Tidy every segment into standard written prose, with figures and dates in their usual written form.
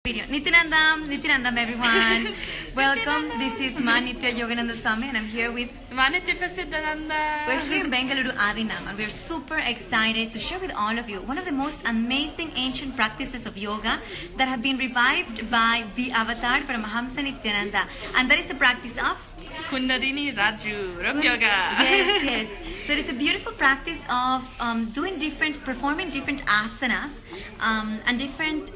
Video. Nityanandam everyone. Welcome. This is Manitya Yogananda Swami and I'm here with Manitya Prasiddhananda. We're here in Bengaluru Adinam and we're super excited to share with all of you one of the most amazing ancient practices of yoga that have been revived by the avatar Paramahamsa Nityananda, and that is the practice of Kundalini Raju, Rope Yoga. Yes. So it is a beautiful practice of performing different asanas and different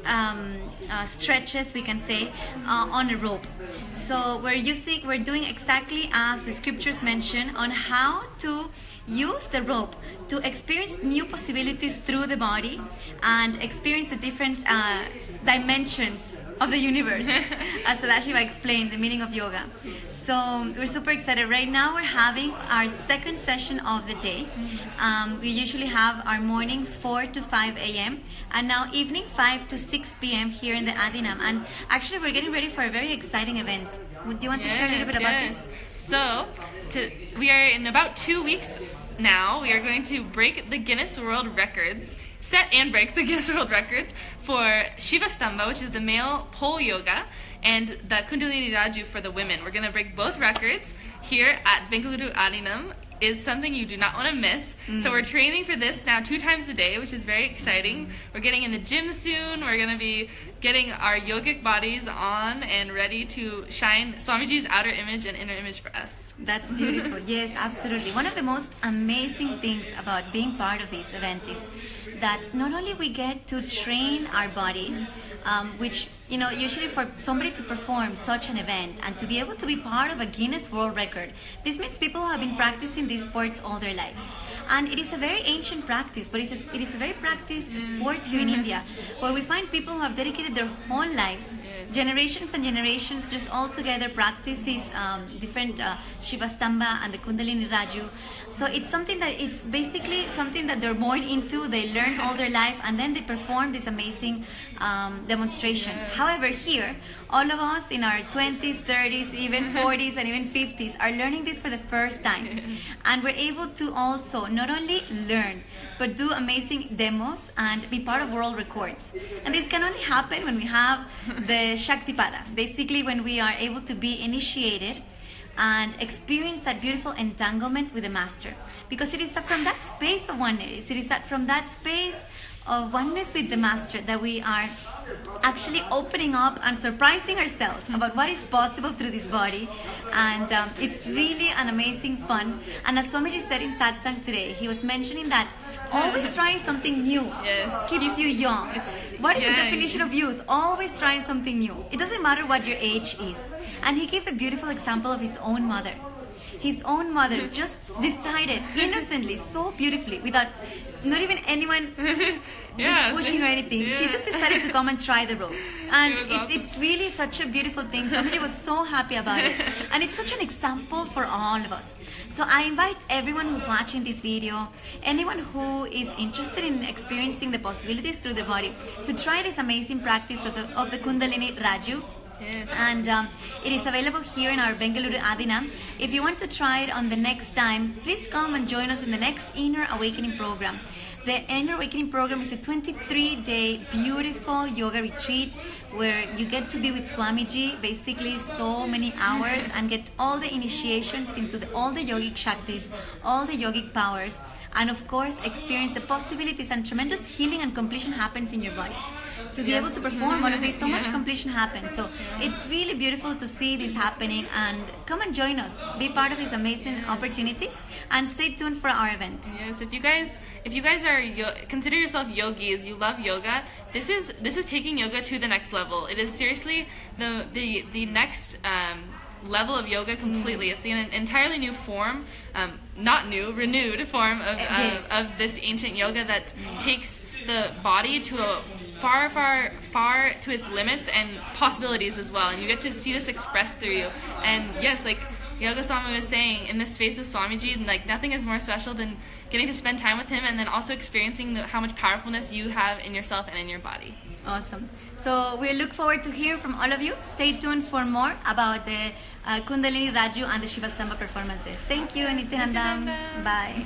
stretches, we can say, on a rope. So we're doing exactly as the scriptures mention on how to use the rope to experience new possibilities through the body and experience the different dimensions of the universe, as Sadashiva explained the meaning of yoga. So we're super excited. Right now we're having our second session of the day. We usually have our morning 4 to 5 a.m. and now evening 5 to 6 p.m. here in the Adinam. And actually we're getting ready for a very exciting event. Would you want to share a little bit about this? So we are in about 2 weeks now. We are going to break the Guinness World Records. Set and break the Guinness World Records for Shivastamba, which is the male pole yoga, and the Kundalini Raju for the women. We're going to break both records here at Bengaluru Adinam. Is something you do not want to miss. So we're training for this now 2 times a day, which is very exciting. We're getting in the gym soon. We're going to be getting our yogic bodies on and ready to shine Swamiji's outer image and inner image for us. That's beautiful. Yes, absolutely. One of the most amazing things about being part of this event is that not only we get to train our bodies, which, you know, usually for somebody to perform such an event and to be able to be part of a Guinness World Record, this means people who have been practicing these sports all their lives. And it is a very ancient practice, but it is a very practiced sport here in India, where we find people who have dedicated their whole lives, generations and generations, just all together practice these different Shivastamba and the Kundalini Raju. So it's something that it's basically something that they're born into, they learn all their life, and then they perform these amazing demonstrations. However, here, all of us in our 20s, 30s, even 40s, and even 50s are learning this for the first time. And we're able to also not only learn, but do amazing demos and be part of world records. And this can only happen when we have the Shaktipada, basically when we are able to be initiated and experience that beautiful entanglement with the master. Because it is from that space of oneness, it is from that space of oneness with the master that we are actually opening up and surprising ourselves about what is possible through this body. And it's really an amazing fun. And as Swamiji said in satsang today, he was mentioning that always trying something new keeps you young. What is the definition of youth? Always trying something new. It doesn't matter what your age is. And he gave the beautiful example of his own mother. His own mother just decided innocently, so beautifully, without not even anyone pushing or anything. She just decided to come and try the rope. And it's really such a beautiful thing. Somebody was so happy about it. And it's such an example for all of us. So I invite everyone who's watching this video, anyone who is interested in experiencing the possibilities through the body, to try this amazing practice of the Kundalini Raju. Yes. And it is available here in our Bengaluru Adinam. If you want to try it on the next time, please come and join us in the next Inner Awakening program. The Inner Awakening program is a 23-day beautiful yoga retreat where you get to be with Swamiji, basically so many hours, and get all the initiations into all the yogic shaktis, all the yogic powers, and of course experience the possibilities, and tremendous healing and completion happens in your body. To be able to perform one of these, so much completion happens. So it's really beautiful to see this happening, and come and join us. Be part of this amazing opportunity, and stay tuned for our event. Yes, if you guys are consider yourself yogis, you love yoga, this is taking yoga to the next level. It is seriously the next level of yoga completely. It's an entirely new form, renewed form of this ancient yoga that takes the body to a far to its limits and possibilities as well, and you get to see this expressed through you. And yes, like Yoga Swami was saying, in this space of Swamiji, like nothing is more special than getting to spend time with him and then also experiencing how much powerfulness you have in yourself and in your body. Awesome. So we look forward to hear from all of you. Stay tuned for more about the Kundalini Raju and the Shivastamba performances. Thank you, Nityanandam. Bye.